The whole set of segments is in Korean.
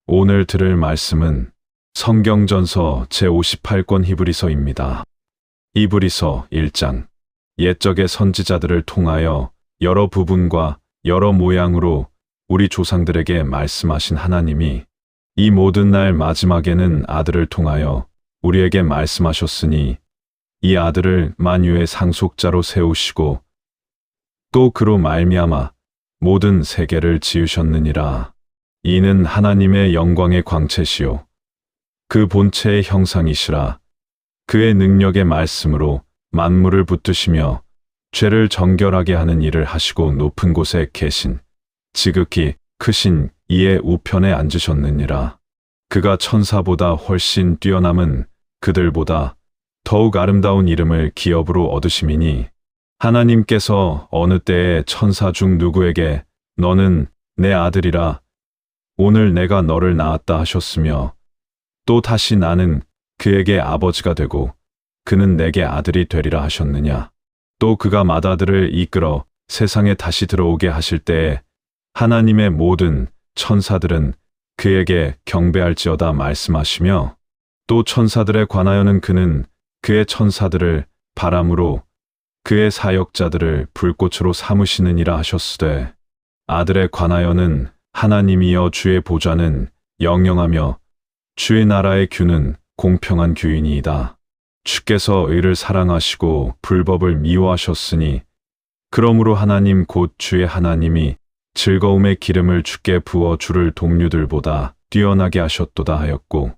오늘 들을 말씀은 성경전서 제58권 히브리서입니다. 히브리서 1장. 옛적의 선지자들을 통하여 여러 부분과 여러 모양으로 우리 조상들에게 말씀하신 하나님이 이 모든 날 마지막에는 아들을 통하여 우리에게 말씀하셨으니 이 아들을 만유의 상속자로 세우시고 또 그로 말미암아 모든 세계를 지으셨느니라. 이는 하나님의 영광의 광채시요 그 본체의 형상이시라. 그의 능력의 말씀으로 만물을 붙드시며 죄를 정결하게 하는 일을 하시고 높은 곳에 계신 지극히 크신 이의 우편에 앉으셨느니라. 그가 천사보다 훨씬 뛰어남은 그들보다 더욱 아름다운 이름을 기업으로 얻으심이니 하나님께서 어느 때에 천사 중 누구에게 너는 내 아들이라 오늘 내가 너를 낳았다 하셨으며 또 다시 나는 그에게 아버지가 되고 그는 내게 아들이 되리라 하셨느냐. 또 그가 맏아들을 이끌어 세상에 다시 들어오게 하실 때에 하나님의 모든 천사들은 그에게 경배할지어다 말씀하시며 또 천사들에 관하여는 그는 그의 천사들을 바람으로 그의 사역자들을 불꽃으로 삼으시느니라 하셨으되 아들에 관하여는 하나님이여 주의 보좌는 영영하며 주의 나라의 규는 공평한 규이니이다. 주께서 의를 사랑하시고 불법을 미워하셨으니 그러므로 하나님 곧 주의 하나님이 즐거움의 기름을 주께 부어 주를 동류들보다 뛰어나게 하셨도다 하였고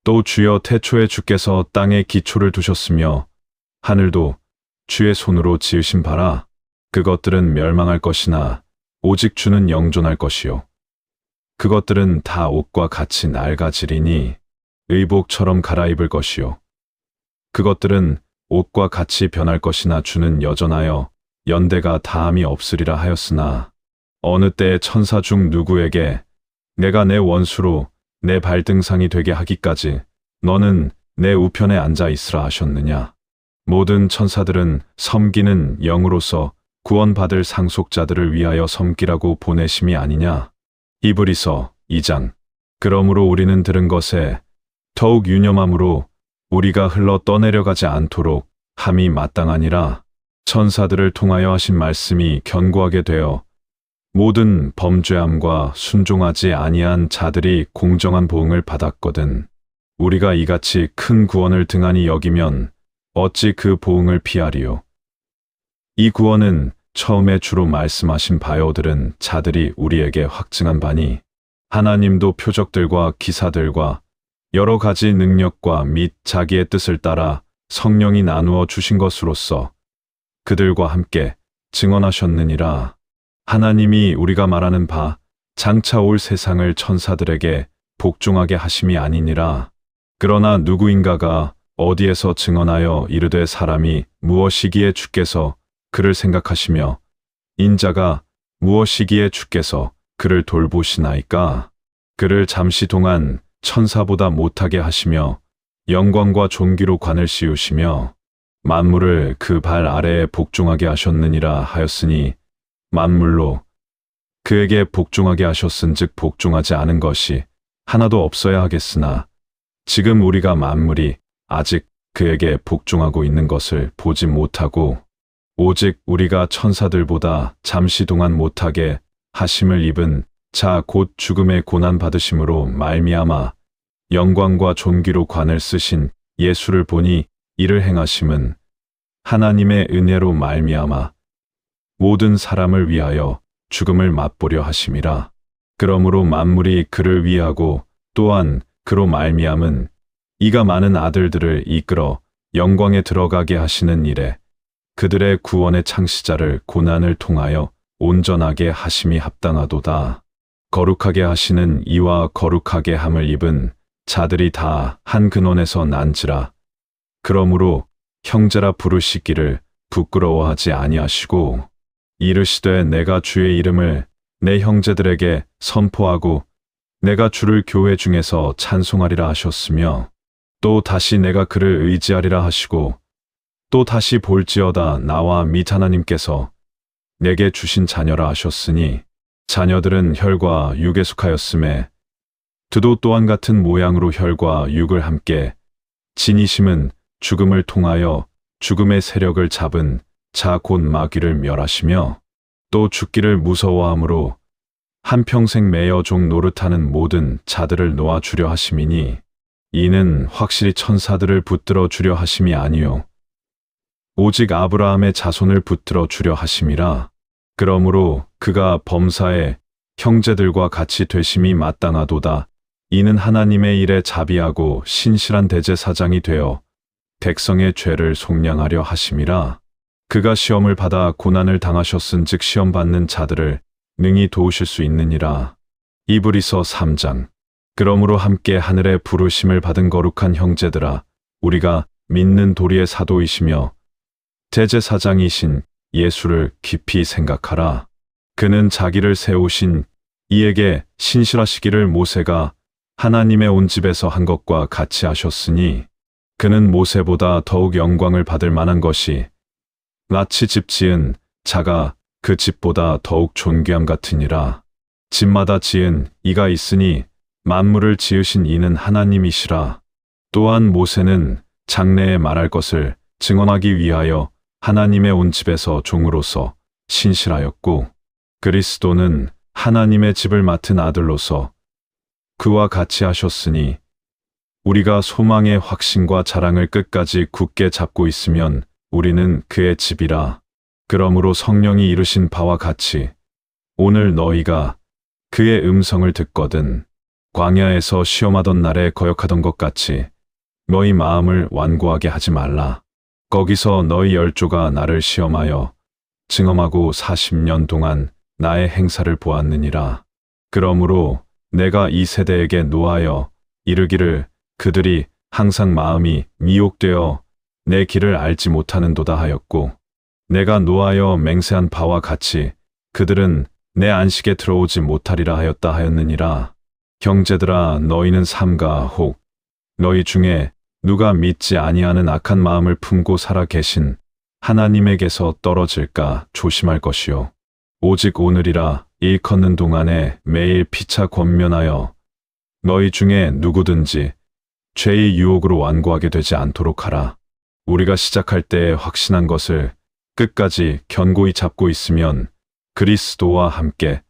또 주여 태초에 주께서 땅에 기초를 두셨으며 하늘도 주의 손으로 지으신 바라. 그것들은 멸망할 것이나 오직 주는 영존할 것이요 그것들은 다 옷과 같이 낡아지리니 의복처럼 갈아입을 것이요 그것들은 옷과 같이 변할 것이나 주는 여전하여 연대가 다함이 없으리라 하였으나 어느 때에 천사 중 누구에게 내가 내 원수로 내 발등상이 되게 하기까지 너는 내 우편에 앉아 있으라 하셨느냐. 모든 천사들은 섬기는 영으로서 구원받을 상속자들을 위하여 섬기라고 보내심이 아니냐. 히브리서 2장. 그러므로 우리는 들은 것에 더욱 유념함으로 우리가 흘러 떠내려가지 않도록 함이 마땅하니라. 천사들을 통하여 하신 말씀이 견고하게 되어 모든 범죄함과 순종하지 아니한 자들이 공정한 보응을 받았거든. 우리가 이같이 큰 구원을 등한히 여기면 어찌 그 보응을 피하리요. 이 구원은 처음에 주로 말씀하신 바요 들은 자들이 우리에게 확증한 바니 하나님도 표적들과 기사들과 여러 가지 능력과 및 자기의 뜻을 따라 성령이 나누어 주신 것으로서 그들과 함께 증언하셨느니라. 하나님이 우리가 말하는 바 장차 올 세상을 천사들에게 복종하게 하심이 아니니라. 그러나 누구인가가 어디에서 증언하여 이르되 사람이 무엇이기에 주께서 그를 생각하시며 인자가 무엇이기에 주께서 그를 돌보시나이까. 그를 잠시 동안 천사보다 못하게 하시며 영광과 존귀로 관을 씌우시며 만물을 그 발 아래에 복종하게 하셨느니라 하였으니 만물로 그에게 복종하게 하셨은즉 복종하지 않은 것이 하나도 없어야 하겠으나 지금 우리가 만물이 아직 그에게 복종하고 있는 것을 보지 못하고 오직 우리가 천사들보다 잠시 동안 못하게 하심을 입은 자 곧 죽음의 고난 받으심으로 말미암아 영광과 존귀로 관을 쓰신 예수를 보니 이를 행하심은 하나님의 은혜로 말미암아 모든 사람을 위하여 죽음을 맛보려 하심이라. 그러므로 만물이 그를 위하고 또한 그로 말미암은 이가 많은 아들들을 이끌어 영광에 들어가게 하시는 일에 그들의 구원의 창시자를 고난을 통하여 온전하게 하심이 합당하도다. 거룩하게 하시는 이와 거룩하게 함을 입은 자들이 다 한 근원에서 난지라. 그러므로 형제라 부르시기를 부끄러워하지 아니하시고 이르시되 내가 주의 이름을 내 형제들에게 선포하고 내가 주를 교회 중에서 찬송하리라 하셨으며 또 다시 내가 그를 의지하리라 하시고 또 다시 볼지어다 나와 및 하나님께서 내게 주신 자녀라 하셨으니 자녀들은 혈과 육에 속하였음에 드도 또한 같은 모양으로 혈과 육을 함께 지니심은 죽음을 통하여 죽음의 세력을 잡은 자 곧 마귀를 멸하시며 또 죽기를 무서워함으로 한평생 매여 종 노릇하는 모든 자들을 놓아 주려 하심이니 이는 확실히 천사들을 붙들어 주려 하심이 아니요 오직 아브라함의 자손을 붙들어 주려 하심이라. 그러므로 그가 범사의 형제들과 같이 되심이 마땅하도다. 이는 하나님의 일에 자비하고 신실한 대제사장이 되어 백성의 죄를 속량하려 하심이라. 그가 시험을 받아 고난을 당하셨은즉 시험 받는 자들을 능히 도우실 수 있느니라. 이브리서 3장. 그러므로 함께 하늘의 부르심을 받은 거룩한 형제들아, 우리가 믿는 도리의 사도이시며 대제사장이신 예수를 깊이 생각하라. 그는 자기를 세우신 이에게 신실하시기를 모세가 하나님의 온 집에서 한 것과 같이 하셨으니 그는 모세보다 더욱 영광을 받을 만한 것이 마치 집 지은 자가 그 집보다 더욱 존귀함 같으니라. 집마다 지은 이가 있으니 만물을 지으신 이는 하나님이시라. 또한 모세는 장래에 말할 것을 증언하기 위하여 하나님의 온 집에서 종으로서 신실하였고 그리스도는 하나님의 집을 맡은 아들로서 그와 같이 하셨으니 우리가 소망의 확신과 자랑을 끝까지 굳게 잡고 있으면 우리는 그의 집이라. 그러므로 성령이 이루신 바와 같이 오늘 너희가 그의 음성을 듣거든 광야에서 시험하던 날에 거역하던 것 같이 너희 마음을 완고하게 하지 말라. 거기서 너희 열조가 나를 시험하여 증험하고 40년 동안 나의 행사를 보았느니라. 그러므로 내가 이 세대에게 노하여 이르기를 그들이 항상 마음이 미혹되어 내 길을 알지 못하는도다 하였고 내가 노하여 맹세한 바와 같이 그들은 내 안식에 들어오지 못하리라 하였다 하였느니라. 형제들아, 너희는 삼가 혹 너희 중에 누가 믿지 아니하는 악한 마음을 품고 살아 계신 하나님에게서 떨어질까 조심할 것이요 오직 오늘이라 일컫는 동안에 매일 피차 권면하여 너희 중에 누구든지 죄의 유혹으로 완고하게 되지 않도록 하라. 우리가 시작할 때에 확신한 것을 끝까지 견고히 잡고 있으면 그리스도와 함께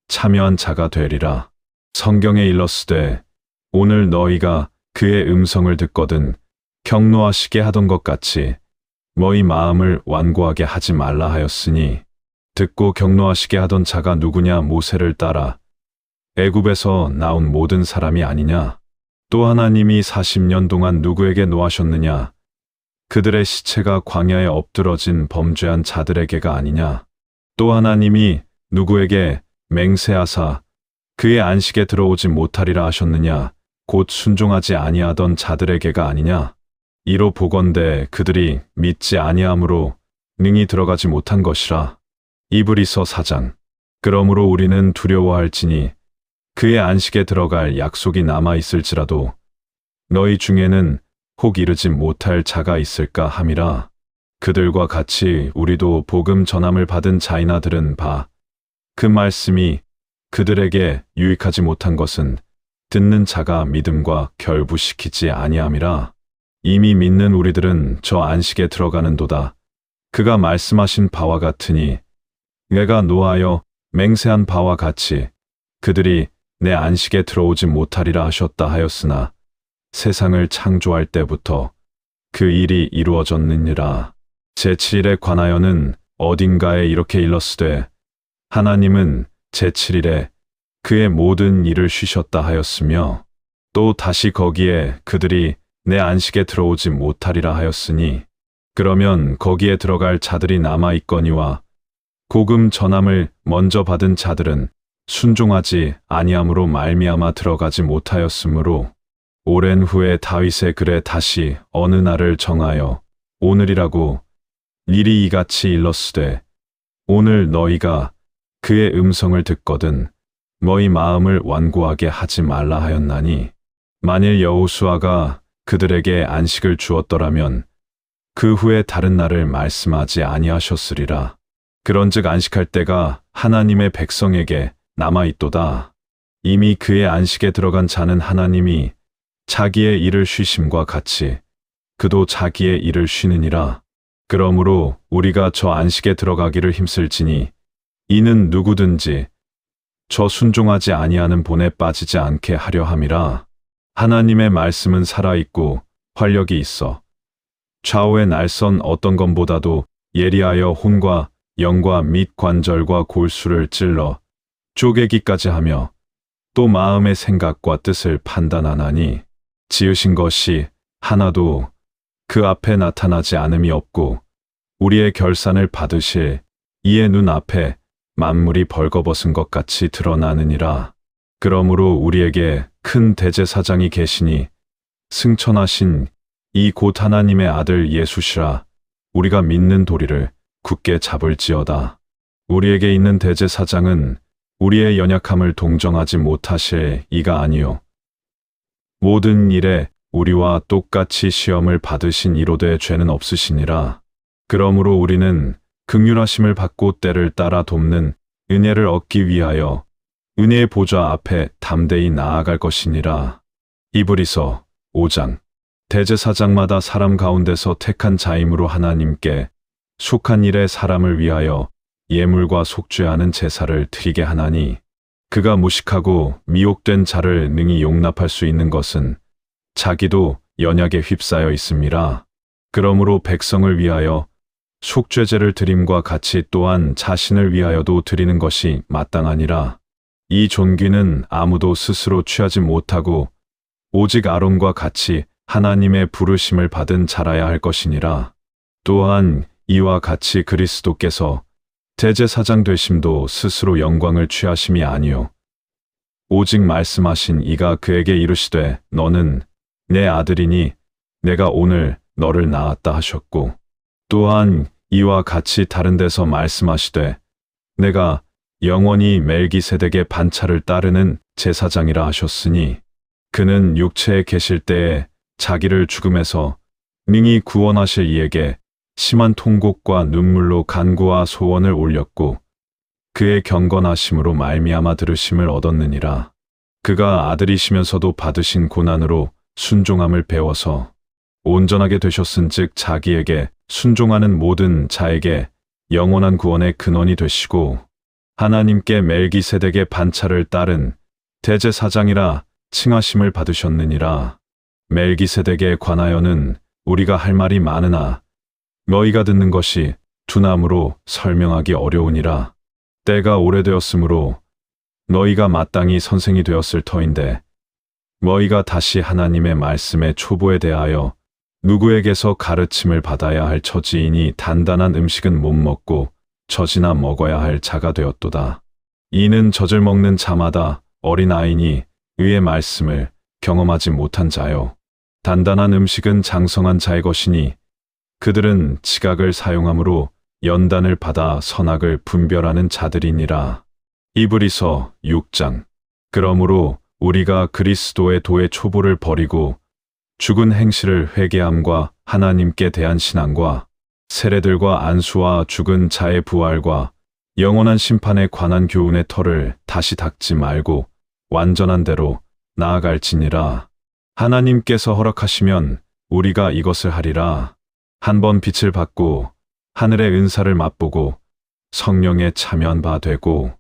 참여한 자가 되리라. 성경에 일렀으되 오늘 너희가 그의 음성을 듣거든 경노하시게 하던 것 같이 너희 마음을 완고하게 하지 말라 하였으니 듣고 경노하시게 하던 자가 누구냐? 모세를 따라 애굽에서 나온 모든 사람이 아니냐? 또 하나님이 40년 동안 누구에게 노하셨느냐? 그들의 시체가 광야에 엎드러진 범죄한 자들에게가 아니냐? 또 하나님이 누구에게 맹세하사 그의 안식에 들어오지 못하리라 하셨느냐? 곧 순종하지 아니하던 자들에게가 아니냐? 이로 보건대 그들이 믿지 아니함으로 능히 들어가지 못한 것이라. 이브리서 4장. 그러므로 우리는 두려워할지니 그의 안식에 들어갈 약속이 남아 있을지라도 너희 중에는 혹 이르지 못할 자가 있을까 함이라. 그들과 같이 우리도 복음 전함을 받은 자이나 들은 바 그 말씀이 그들에게 유익하지 못한 것은 듣는 자가 믿음과 결부시키지 아니함이라. 이미 믿는 우리들은 저 안식에 들어가는도다. 그가 말씀하신 바와 같으니 내가 노하여 맹세한 바와 같이 그들이 내 안식에 들어오지 못하리라 하셨다 하였으나 세상을 창조할 때부터 그 일이 이루어졌느니라. 제7일에 관하여는 어딘가에 이렇게 일렀으되 하나님은 제7일에 그의 모든 일을 쉬셨다 하였으며 또 다시 거기에 그들이 내 안식에 들어오지 못하리라 하였으니 그러면 거기에 들어갈 자들이 남아 있거니와 복음 전함을 먼저 받은 자들은 순종하지 아니함으로 말미암아 들어가지 못하였으므로 오랜 후에 다윗의 글에 다시 어느 날을 정하여 오늘이라고 일이 이같이 일렀으되 오늘 너희가 그의 음성을 듣거든 너희 마음을 완고하게 하지 말라 하였나니 만일 여호수아가 그들에게 안식을 주었더라면 그 후에 다른 날을 말씀하지 아니하셨으리라. 그런즉 안식할 때가 하나님의 백성에게 남아 있도다. 이미 그의 안식에 들어간 자는 하나님이 자기의 일을 쉬심과 같이 그도 자기의 일을 쉬느니라. 그러므로 우리가 저 안식에 들어가기를 힘쓸지니 이는 누구든지 저 순종하지 아니하는 본에 빠지지 않게 하려 함이라. 하나님의 말씀은 살아있고 활력이 있어 좌우의 날선 어떤 것보다도 예리하여 혼과 영과 및 관절과 골수를 찔러 쪼개기까지 하며 또 마음의 생각과 뜻을 판단하나니 지으신 것이 하나도 그 앞에 나타나지 않음이 없고 우리의 결산을 받으실 이의 눈 앞에 만물이 벌거벗은 것 같이 드러나느니라. 그러므로 우리에게 큰 대제사장이 계시니 승천하신 이 곧 하나님의 아들 예수시라. 우리가 믿는 도리를 굳게 잡을지어다. 우리에게 있는 대제사장은 우리의 연약함을 동정하지 못하실 이가 아니요 모든 일에 우리와 똑같이 시험을 받으신 이로되 죄는 없으시니라. 그러므로 우리는 긍휼하심을 받고 때를 따라 돕는 은혜를 얻기 위하여 은혜의 보좌 앞에 담대히 나아갈 것이니라. 히브리서 5장. 대제사장마다 사람 가운데서 택한 자임으로 하나님께 속한 일에 사람을 위하여 예물과 속죄하는 제사를 드리게 하나니 그가 무식하고 미혹된 자를 능히 용납할 수 있는 것은 자기도 연약에 휩싸여 있음이라. 그러므로 백성을 위하여 속죄제를 드림과 같이 또한 자신을 위하여도 드리는 것이 마땅하니라. 이 존귀는 아무도 스스로 취하지 못하고 오직 아론과 같이 하나님의 부르심을 받은 자라야 할 것이니라. 또한 이와 같이 그리스도께서 대제사장 되심도 스스로 영광을 취하심이 아니요 오직 말씀하신 이가 그에게 이르시되 너는 내 아들이니 내가 오늘 너를 낳았다 하셨고 또한 이와 같이 다른 데서 말씀하시되 내가 영원히 멜기세덱의 반차를 따르는 제사장이라 하셨으니 그는 육체에 계실 때에 자기를 죽음에서 능히 구원하실 이에게 심한 통곡과 눈물로 간구와 소원을 올렸고 그의 경건하심으로 말미암아 들으심을 얻었느니라. 그가 아들이시면서도 받으신 고난으로 순종함을 배워서 온전하게 되셨은즉 자기에게 순종하는 모든 자에게 영원한 구원의 근원이 되시고 하나님께 멜기세덱의 반차를 따른 대제사장이라 칭하심을 받으셨느니라. 멜기세덱에 관하여는 우리가 할 말이 많으나 너희가 듣는 것이 두나무로 설명하기 어려우니라. 때가 오래되었으므로 너희가 마땅히 선생이 되었을 터인데 너희가 다시 하나님의 말씀의 초보에 대하여 누구에게서 가르침을 받아야 할 처지이니 단단한 음식은 못 먹고 젖이나 먹어야 할 자가 되었도다. 이는 젖을 먹는 자마다 어린아이니 의의 말씀을 경험하지 못한 자요. 단단한 음식은 장성한 자의 것이니 그들은 지각을 사용함으로 연단을 받아 선악을 분별하는 자들이니라. 히브리서 6장. 그러므로 우리가 그리스도의 도의 초보를 버리고 죽은 행실을 회개함과 하나님께 대한 신앙과 세례들과 안수와 죽은 자의 부활과 영원한 심판에 관한 교훈의 털을 다시 닦지 말고 완전한 대로 나아갈지니라. 하나님께서 허락하시면 우리가 이것을 하리라. 한번 빛을 받고 하늘의 은사를 맛보고 성령에 참여한 바 되고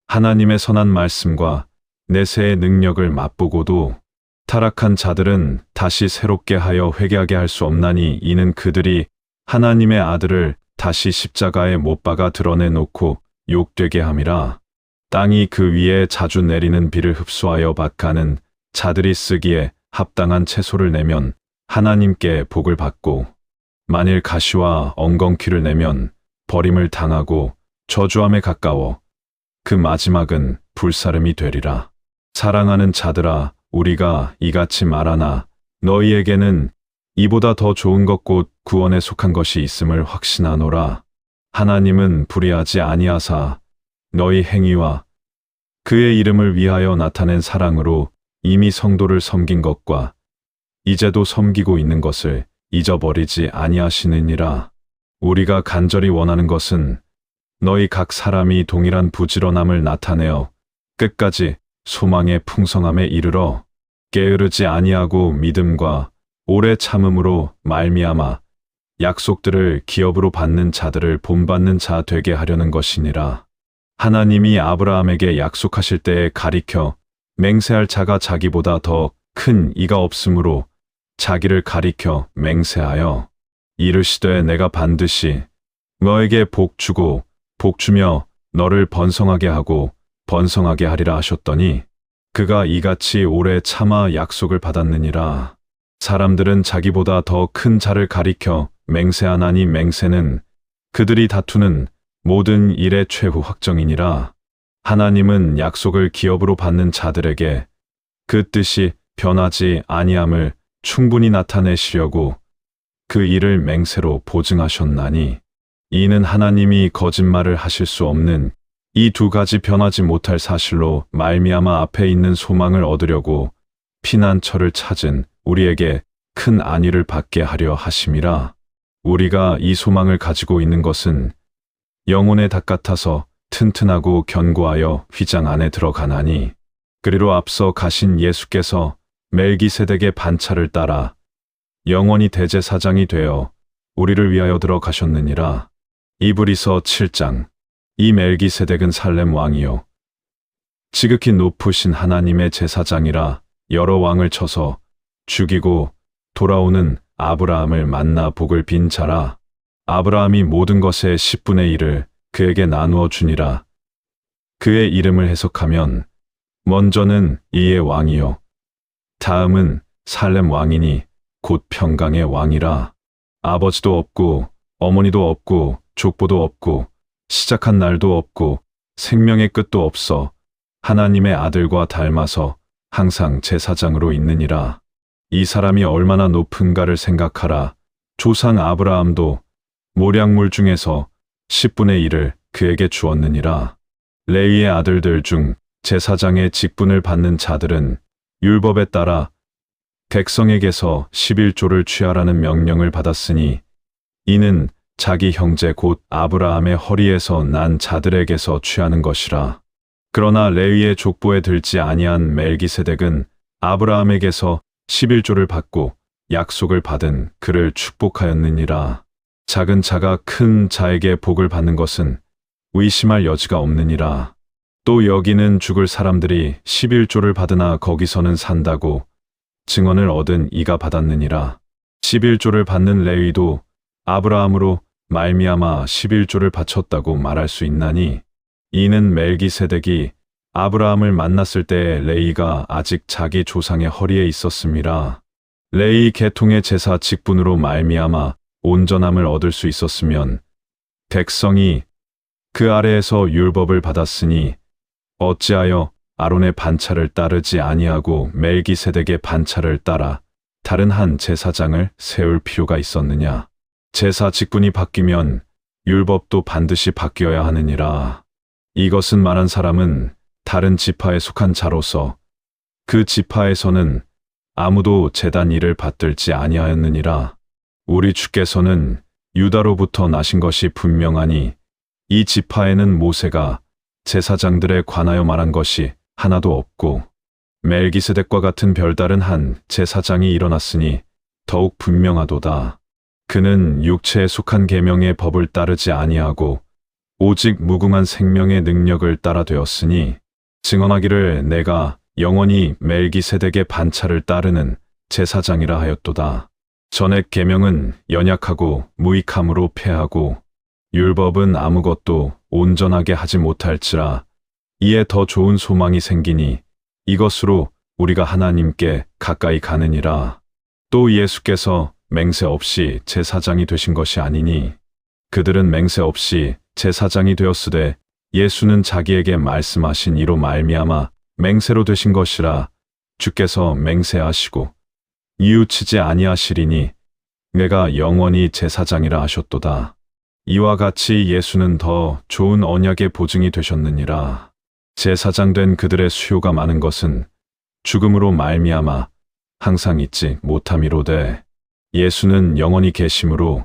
하나님의 선한 말씀과 내세의 능력을 맛보고도 타락한 자들은 다시 새롭게 하여 회개하게 할 수 없나니 이는 그들이 하나님의 아들을 다시 십자가에 못 박아 드러내놓고 욕되게 함이라. 땅이 그 위에 자주 내리는 비를 흡수하여 박하는 자들이 쓰기에 합당한 채소를 내면 하나님께 복을 받고 만일 가시와 엉겅퀴를 내면 버림을 당하고 저주함에 가까워 그 마지막은 불사름이 되리라. 사랑하는 자들아 우리가 이같이 말하나 너희에게는 이보다 더 좋은 것 곧 구원에 속한 것이 있음을 확신하노라. 하나님은 불의하지 아니하사 너희 행위와 그의 이름을 위하여 나타낸 사랑으로 이미 성도를 섬긴 것과 이제도 섬기고 있는 것을 잊어버리지 아니하시느니라. 우리가 간절히 원하는 것은 너희 각 사람이 동일한 부지런함을 나타내어 끝까지 소망의 풍성함에 이르러 게으르지 아니하고 믿음과 오래 참음으로 말미암아 약속들을 기업으로 받는 자들을 본받는 자 되게 하려는 것이니라. 하나님이 아브라함에게 약속하실 때에 가리켜 맹세할 자가 자기보다 더 큰 이가 없으므로 자기를 가리켜 맹세하여 이르시되 내가 반드시 너에게 복 주고 복 주며 너를 번성하게 하고 번성하게 하리라 하셨더니 그가 이같이 오래 참아 약속을 받았느니라. 사람들은 자기보다 더 큰 자를 가리켜 맹세하나니 맹세는 그들이 다투는 모든 일의 최후 확정이니라. 하나님은 약속을 기업으로 받는 자들에게 그 뜻이 변하지 아니함을 충분히 나타내시려고 그 일을 맹세로 보증하셨나니 이는 하나님이 거짓말을 하실 수 없는 이 두 가지 변하지 못할 사실로 말미암아 앞에 있는 소망을 얻으려고 피난처를 찾은 우리에게 큰 안위를 받게 하려 하심이라. 우리가 이 소망을 가지고 있는 것은 영혼의 닭 같아서 튼튼하고 견고하여 휘장 안에 들어가나니 그리로 앞서 가신 예수께서 멜기세덱의 반차를 따라 영원히 대제사장이 되어 우리를 위하여 들어가셨느니라. 이브리서 7장. 이 멜기세덱은 살렘 왕이요 지극히 높으신 하나님의 제사장이라 여러 왕을 쳐서 죽이고 돌아오는 아브라함을 만나 복을 빈 자라. 아브라함이 모든 것의 10분의 1을 그에게 나누어 주니라. 그의 이름을 해석하면 먼저는 이의 왕이요 다음은 살렘 왕이니 곧 평강의 왕이라. 아버지도 없고 어머니도 없고 족보도 없고 시작한 날도 없고 생명의 끝도 없어 하나님의 아들과 닮아서 항상 제사장으로 있느니라. 이 사람이 얼마나 높은가를 생각하라. 조상 아브라함도 모략물 중에서 10분의 1을 그에게 주었느니라. 레위의 아들들 중 제사장의 직분을 받는 자들은 율법에 따라 백성에게서 11조를 취하라는 명령을 받았으니 이는 자기 형제 곧 아브라함의 허리에서 난 자들에게서 취하는 것이라. 그러나 레위의 족보에 들지 아니한 멜기세덱은 아브라함에게서 11조를 받고 약속을 받은 그를 축복하였느니라. 작은 자가 큰 자에게 복을 받는 것은 의심할 여지가 없느니라. 또 여기는 죽을 사람들이 11조를 받으나 거기서는 산다고 증언을 얻은 이가 받았느니라. 11조를 받는 레위도 아브라함으로 말미암아 11조를 바쳤다고 말할 수 있나니 이는 멜기세덱이 아브라함을 만났을 때에 레위가 아직 자기 조상의 허리에 있었음이라. 레위 계통의 제사 직분으로 말미암아 온전함을 얻을 수 있었으면 백성이 그 아래에서 율법을 받았으니 어찌하여 아론의 반차를 따르지 아니하고 멜기세덱의 반차를 따라 다른 한 제사장을 세울 필요가 있었느냐. 제사 직분이 바뀌면 율법도 반드시 바뀌어야 하느니라. 이것은 말한 사람은 다른 지파에 속한 자로서 그 지파에서는 아무도 제단 일을 받들지 아니하였느니라. 우리 주께서는 유다로부터 나신 것이 분명하니 이 지파에는 모세가 제사장들에 관하여 말한 것이 하나도 없고 멜기세덱과 같은 별다른 한 제사장이 일어났으니 더욱 분명하도다. 그는 육체에 속한 계명의 법을 따르지 아니하고 오직 무궁한 생명의 능력을 따라 되었으니 증언하기를 내가 영원히 멜기세덱의 반차를 따르는 제사장이라 하였도다. 전액 계명은 연약하고 무익함으로 패하고 율법은 아무것도 온전하게 하지 못할지라. 이에 더 좋은 소망이 생기니 이것으로 우리가 하나님께 가까이 가느니라. 또 예수께서 맹세 없이 제사장이 되신 것이 아니니 그들은 맹세 없이 제사장이 되었으되 예수는 자기에게 말씀하신 이로 말미암아 맹세로 되신 것이라. 주께서 맹세하시고 이웃치지 아니하시리니 내가 영원히 제사장이라 하셨도다. 이와 같이 예수는 더 좋은 언약의 보증이 되셨느니라. 제사장 된 그들의 수요가 많은 것은 죽음으로 말미암아 항상 잊지 못함이로되 예수는 영원히 계심으로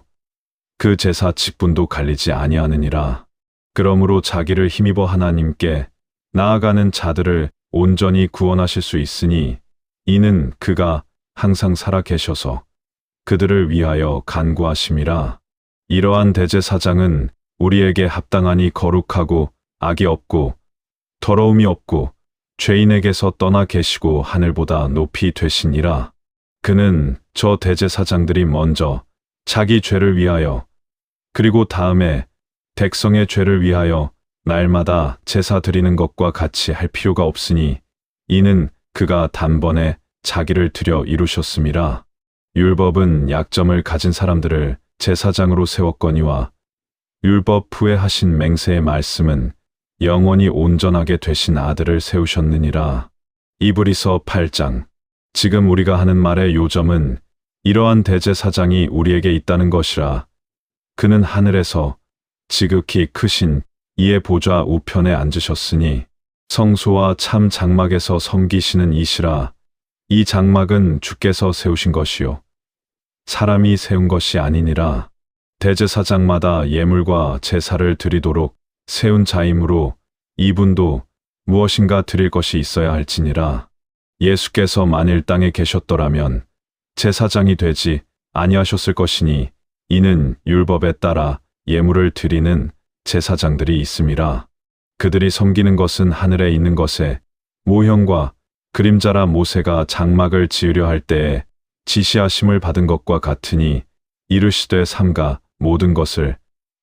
그 제사 직분도 갈리지 아니하느니라. 그러므로 자기를 힘입어 하나님께 나아가는 자들을 온전히 구원하실 수 있으니 이는 그가 항상 살아 계셔서 그들을 위하여 간구하심이라. 이러한 대제사장은 우리에게 합당하니 거룩하고 악이 없고 더러움이 없고 죄인에게서 떠나 계시고 하늘보다 높이 되시니라. 그는 저 대제사장들이 먼저 자기 죄를 위하여 그리고 다음에 백성의 죄를 위하여 날마다 제사 드리는 것과 같이 할 필요가 없으니 이는 그가 단번에 자기를 드려 이루셨음이라. 율법은 약점을 가진 사람들을 제사장으로 세웠거니와 율법 후에 하신 맹세의 말씀은 영원히 온전하게 되신 아들을 세우셨느니라. 이브리서 8장. 지금 우리가 하는 말의 요점은 이러한 대제사장이 우리에게 있다는 것이라. 그는 하늘에서 지극히 크신 이의 보좌 우편에 앉으셨으니 성소와 참 장막에서 섬기시는 이시라. 이 장막은 주께서 세우신 것이요 사람이 세운 것이 아니니라. 대제사장마다 예물과 제사를 드리도록 세운 자이므로 이분도 무엇인가 드릴 것이 있어야 할지니라. 예수께서 만일 땅에 계셨더라면 제사장이 되지 아니하셨을 것이니 이는 율법에 따라 예물을 드리는 제사장들이 있음이라. 그들이 섬기는 것은 하늘에 있는 것에 모형과 그림자라. 모세가 장막을 지으려 할 때에 지시하심을 받은 것과 같으니 이르시되 삼가 모든 것을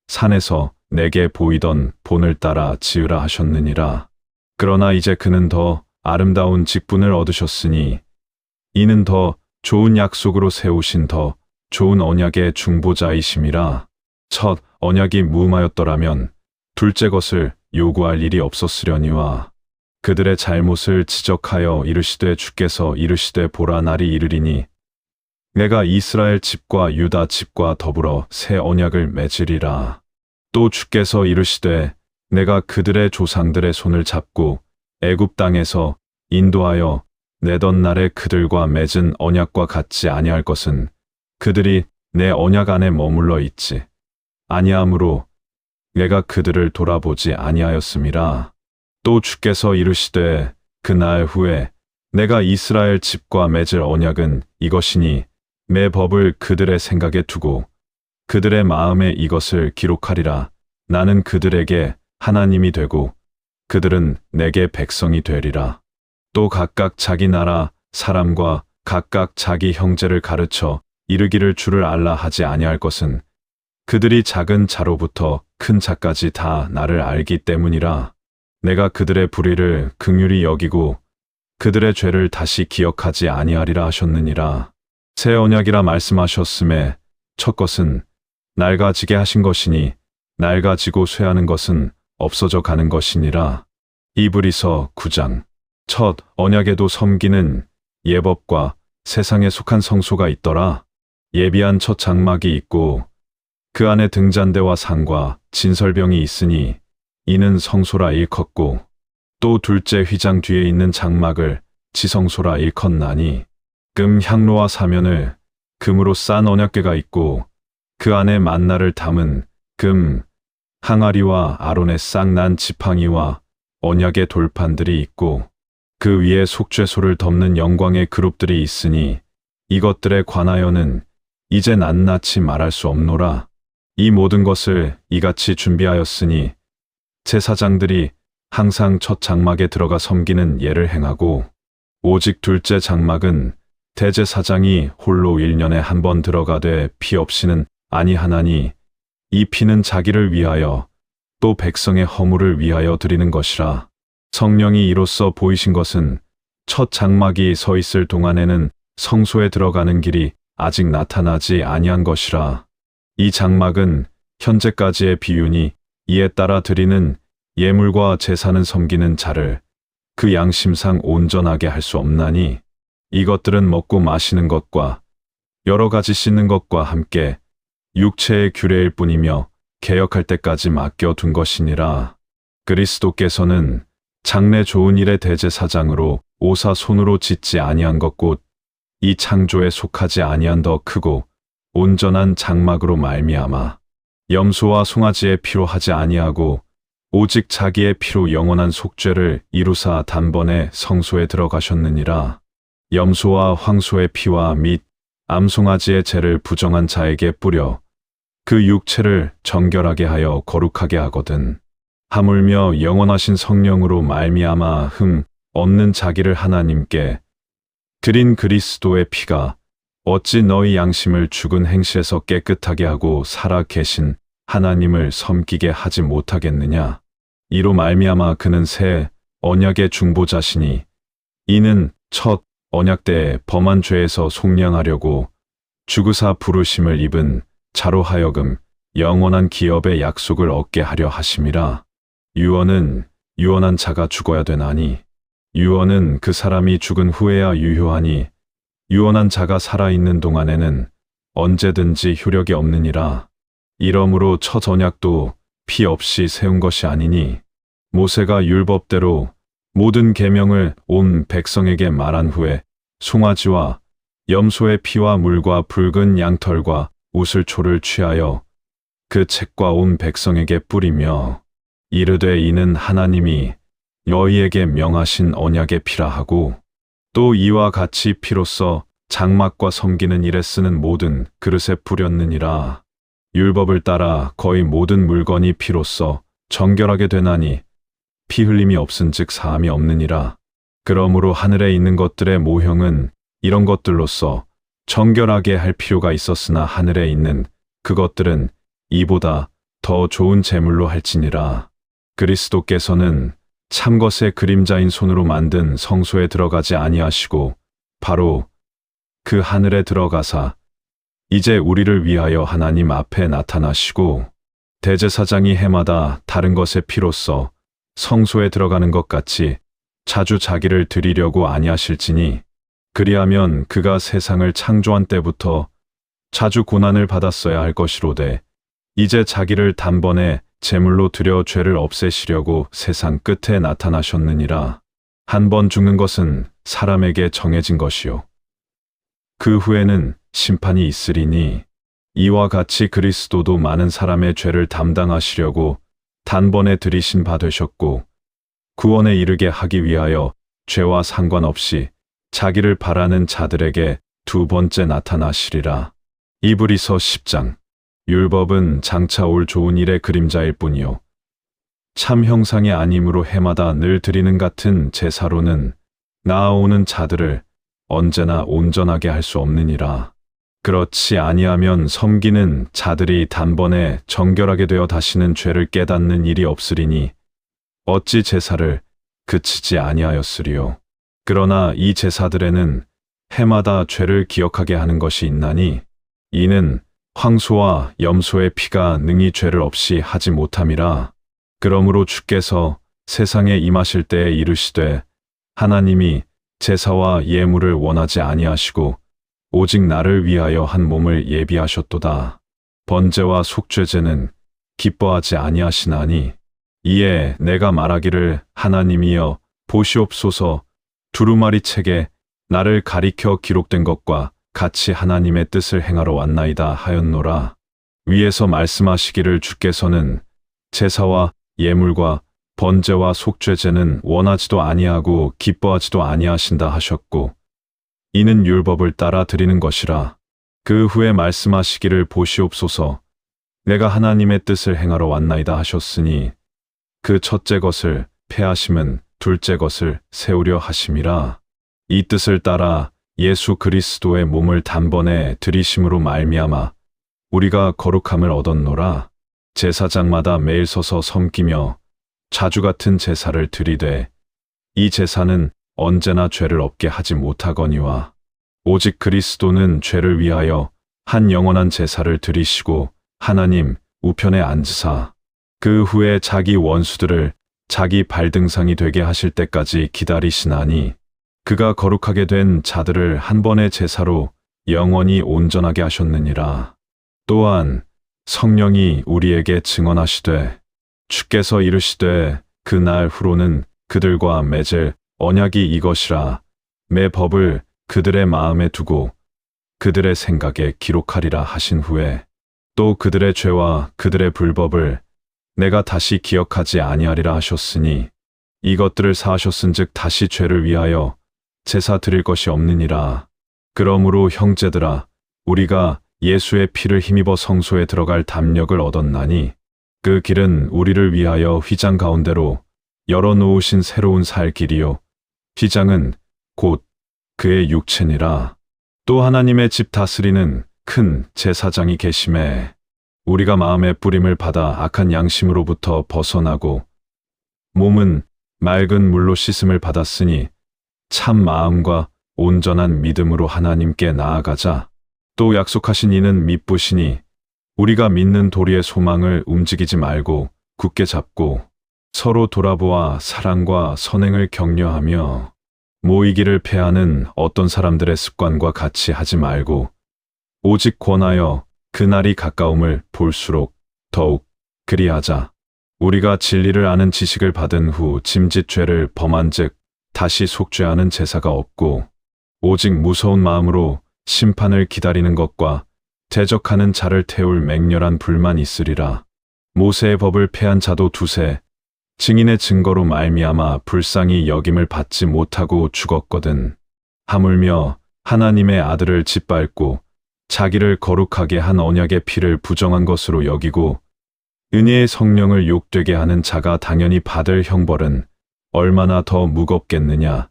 산에서 내게 보이던 본을 따라 지으라 하셨느니라. 그러나 이제 그는 더 아름다운 직분을 얻으셨으니 이는 더 좋은 약속으로 세우신 더 좋은 언약의 중보자이심이라. 첫 언약이 무음하였더라면 둘째 것을 요구할 일이 없었으려니와 그들의 잘못을 지적하여 이르시되 주께서 이르시되 보라 날이 이르리니 내가 이스라엘 집과 유다 집과 더불어 새 언약을 맺으리라. 또 주께서 이르시되 내가 그들의 조상들의 손을 잡고 애굽 땅에서 인도하여 내던 날에 그들과 맺은 언약과 같지 아니할 것은 그들이 내 언약 안에 머물러 있지 아니하므로 내가 그들을 돌아보지 아니하였음이라. 또 주께서 이르시되 그 날 후에 내가 이스라엘 집과 맺을 언약은 이것이니 내 법을 그들의 생각에 두고 그들의 마음에 이것을 기록하리라. 나는 그들에게 하나님이 되고 그들은 내게 백성이 되리라. 또 각각 자기 나라 사람과 각각 자기 형제를 가르쳐 이르기를 주를 알라 하지 아니할 것은 그들이 작은 자로부터 큰 자까지 다 나를 알기 때문이라. 내가 그들의 불의를 긍휼히 여기고 그들의 죄를 다시 기억하지 아니하리라 하셨느니라. 새 언약이라 말씀하셨음에 첫 것은 낡아지게 하신 것이니 낡아지고 쇠하는 것은 없어져 가는 것이니라. 이브리서 9장. 첫 언약에도 섬기는 예법과 세상에 속한 성소가 있더라. 예비한 첫 장막이 있고 그 안에 등잔대와 상과 진설병이 있으니 이는 성소라 일컫고 또 둘째 휘장 뒤에 있는 장막을 지성소라 일컫나니 금 향로와 사면을 금으로 싼 언약궤가 있고 그 안에 만나를 담은 금 항아리와 아론의 쌍난 지팡이와 언약의 돌판들이 있고 그 위에 속죄소를 덮는 영광의 그룹들이 있으니 이것들에 관하여는 이제 낱낱이 말할 수 없노라. 이 모든 것을 이같이 준비하였으니 제사장들이 항상 첫 장막에 들어가 섬기는 예를 행하고 오직 둘째 장막은 대제사장이 홀로 1년에 한 번 들어가되 피 없이는 아니하나니 이 피는 자기를 위하여 또 백성의 허물을 위하여 드리는 것이라. 성령이 이로써 보이신 것은 첫 장막이 서 있을 동안에는 성소에 들어가는 길이 아직 나타나지 아니한 것이라. 이 장막은 현재까지의 비유니 이에 따라 드리는 예물과 제사는 섬기는 자를 그 양심상 온전하게 할 수 없나니 이것들은 먹고 마시는 것과 여러 가지 씻는 것과 함께 육체의 규례일 뿐이며 개역할 때까지 맡겨둔 것이니라. 그리스도께서는 장래 좋은 일의 대제사장으로 오사 손으로 짓지 아니한 것 곧 이 창조에 속하지 아니한 더 크고 온전한 장막으로 말미암아 염소와 송아지의 피로 하지 아니하고 오직 자기의 피로 영원한 속죄를 이루사 단번에 성소에 들어가셨느니라. 염소와 황소의 피와 및 암송아지의 죄를 부정한 자에게 뿌려 그 육체를 정결하게 하여 거룩하게 하거든. 하물며 영원하신 성령으로 말미암아 흠 없는 자기를 하나님께 드린 그리스도의 피가 어찌 너희 양심을 죽은 행실에서 깨끗하게 하고 살아 계신 하나님을 섬기게 하지 못하겠느냐. 이로 말미암아 그는 새 언약의 중보자시니 이는 첫 언약 때에 범한 죄에서 속량하려고 죽으사 부르심을 입은 자로 하여금 영원한 기업의 약속을 얻게 하려 하심이라. 유언은 유언한 자가 죽어야 되나니 유언은 그 사람이 죽은 후에야 유효하니 유언한 자가 살아있는 동안에는 언제든지 효력이 없느니라. 이러므로 첫 언약도 피 없이 세운 것이 아니니 모세가 율법대로 모든 계명을 온 백성에게 말한 후에 송아지와 염소의 피와 물과 붉은 양털과 우슬초를 취하여 그 책과 온 백성에게 뿌리며 이르되 이는 하나님이 너희에게 명하신 언약의 피라 하고 또 이와 같이 피로써 장막과 섬기는 일에 쓰는 모든 그릇에 뿌렸느니라. 율법을 따라 거의 모든 물건이 피로써 정결하게 되나니 피 흘림이 없은즉 사함이 없느니라. 그러므로 하늘에 있는 것들의 모형은 이런 것들로서 정결하게 할 필요가 있었으나 하늘에 있는 그것들은 이보다 더 좋은 제물로 할지니라. 그리스도께서는 참것의 그림자인 손으로 만든 성소에 들어가지 아니하시고 바로 그 하늘에 들어가사 이제 우리를 위하여 하나님 앞에 나타나시고 대제사장이 해마다 다른 것의 피로써 성소에 들어가는 것 같이 자주 자기를 드리려고 아니하실지니 그리하면 그가 세상을 창조한 때부터 자주 고난을 받았어야 할 것이로되 이제 자기를 단번에 제물로 드려 죄를 없애시려고 세상 끝에 나타나셨느니라. 한 번 죽는 것은 사람에게 정해진 것이요 그 후에는 심판이 있으리니 이와 같이 그리스도도 많은 사람의 죄를 담당하시려고 단번에 들이신 바 되셨고 구원에 이르게 하기 위하여 죄와 상관없이 자기를 바라는 자들에게 두 번째 나타나시리라. 이브리서 10장. 율법은 장차 올 좋은 일의 그림자일 뿐이요 참 형상이 아니므로 해마다 늘 드리는 같은 제사로는 나아오는 자들을 언제나 온전하게 할 수 없느니라. 그렇지 아니하면 섬기는 자들이 단번에 정결하게 되어 다시는 죄를 깨닫는 일이 없으리니 어찌 제사를 그치지 아니하였으리요. 그러나 이 제사들에는 해마다 죄를 기억하게 하는 것이 있나니 이는 황소와 염소의 피가 능히 죄를 없이 하지 못함이라. 그러므로 주께서 세상에 임하실 때에 이르시되 하나님이 제사와 예물을 원하지 아니하시고 오직 나를 위하여 한 몸을 예비하셨도다. 번제와 속죄제는 기뻐하지 아니하시나니 이에 내가 말하기를 하나님이여 보시옵소서 두루마리 책에 나를 가리켜 기록된 것과 같이 하나님의 뜻을 행하러 왔나이다 하였노라. 위에서 말씀하시기를 주께서는 제사와 예물과 번제와 속죄제는 원하지도 아니하고 기뻐하지도 아니하신다 하셨고 이는 율법을 따라 드리는 것이라. 그 후에 말씀하시기를 보시옵소서 내가 하나님의 뜻을 행하러 왔나이다 하셨으니 그 첫째 것을 폐하심은 둘째 것을 세우려 하심이라. 이 뜻을 따라 예수 그리스도의 몸을 단번에 들이심으로 말미암아 우리가 거룩함을 얻었노라. 제사장마다 매일 서서 섬기며 자주 같은 제사를 드리되 이 제사는 언제나 죄를 없게 하지 못하거니와 오직 그리스도는 죄를 위하여 한 영원한 제사를 드리시고 하나님 우편에 앉으사 그 후에 자기 원수들을 자기 발등상이 되게 하실 때까지 기다리시나니 그가 거룩하게 된 자들을 한 번의 제사로 영원히 온전하게 하셨느니라. 또한 성령이 우리에게 증언하시되 주께서 이르시되 그 날 후로는 그들과 맺을 언약이 이것이라 매 법을 그들의 마음에 두고 그들의 생각에 기록하리라 하신 후에 또 그들의 죄와 그들의 불법을 내가 다시 기억하지 아니하리라 하셨으니 이것들을 사하셨은즉 다시 죄를 위하여 제사 드릴 것이 없느니라. 그러므로 형제들아, 우리가 예수의 피를 힘입어 성소에 들어갈 담력을 얻었나니 그 길은 우리를 위하여 휘장 가운데로 열어놓으신 새로운 살 길이요 휘장은 곧 그의 육체니라. 또 하나님의 집 다스리는 큰 제사장이 계심에 우리가 마음의 뿌림을 받아 악한 양심으로부터 벗어나고 몸은 맑은 물로 씻음을 받았으니 참 마음과 온전한 믿음으로 하나님께 나아가자. 또 약속하신 이는 미쁘시니 우리가 믿는 도리의 소망을 움직이지 말고 굳게 잡고 서로 돌아보아 사랑과 선행을 격려하며 모이기를 패하는 어떤 사람들의 습관과 같이 하지 말고 오직 권하여 그날이 가까움을 볼수록 더욱 그리하자. 우리가 진리를 아는 지식을 받은 후 짐짓 죄를 범한즉 다시 속죄하는 제사가 없고 오직 무서운 마음으로 심판을 기다리는 것과 대적하는 자를 태울 맹렬한 불만 있으리라. 모세의 법을 폐한 자도 두세 증인의 증거로 말미암아 불쌍히 여김을 받지 못하고 죽었거든. 하물며 하나님의 아들을 짓밟고 자기를 거룩하게 한 언약의 피를 부정한 것으로 여기고 은혜의 성령을 욕되게 하는 자가 당연히 받을 형벌은 얼마나 더 무겁겠느냐.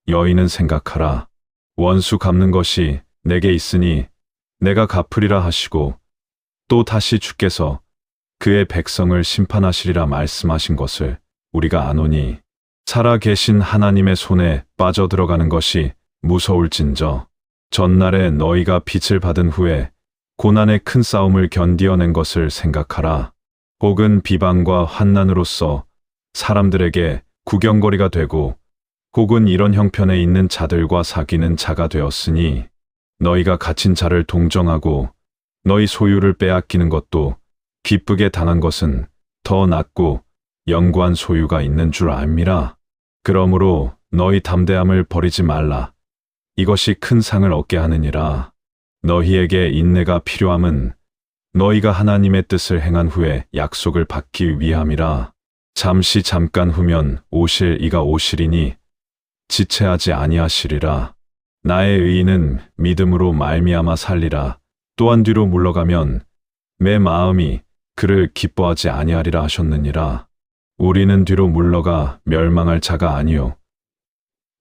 여인은 생각하라. 원수 갚는 것이 내게 있으니 내가 갚으리라 하시고 또 다시 주께서 그의 백성을 심판하시리라 말씀하신 것을 우리가 아노니 살아 계신 하나님의 손에 빠져들어가는 것이 무서울진저 전날에 너희가 빛을 받은 후에 고난의 큰 싸움을 견디어낸 것을 생각하라. 혹은 비방과 환난으로서 사람들에게 구경거리가 되고 혹은 이런 형편에 있는 자들과 사귀는 자가 되었으니 너희가 갇힌 자를 동정하고 너희 소유를 빼앗기는 것도 기쁘게 당한 것은 더 낫고 영구한 소유가 있는 줄 압니다. 그러므로 너희 담대함을 버리지 말라. 이것이 큰 상을 얻게 하느니라. 너희에게 인내가 필요함은 너희가 하나님의 뜻을 행한 후에 약속을 받기 위함이라. 잠깐 후면 오실 이가 오시리니 지체하지 아니하시리라. 나의 의인은 믿음으로 말미암아 살리라. 또한 뒤로 물러가면 내 마음이 그를 기뻐하지 아니하리라 하셨느니라. 우리는 뒤로 물러가 멸망할 자가 아니요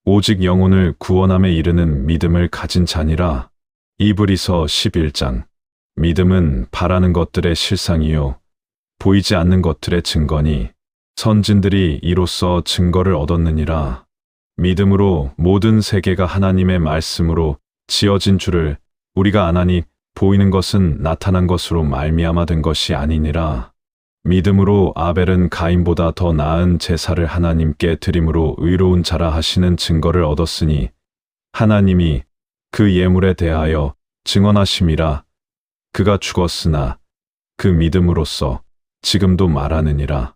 오직 영혼을 구원함에 이르는 믿음을 가진 자니라. 이브리서 11장. 믿음은 바라는 것들의 실상이요 보이지 않는 것들의 증거니 선진들이 이로써 증거를 얻었느니라. 믿음으로 모든 세계가 하나님의 말씀으로 지어진 줄을 우리가 아나니 보이는 것은 나타난 것으로 말미암아 된 것이 아니니라. 믿음으로 아벨은 가인보다 더 나은 제사를 하나님께 드림으로 의로운 자라 하시는 증거를 얻었으니 하나님이 그 예물에 대하여 증언하심이라. 그가 죽었으나 그 믿음으로써 지금도 말하느니라.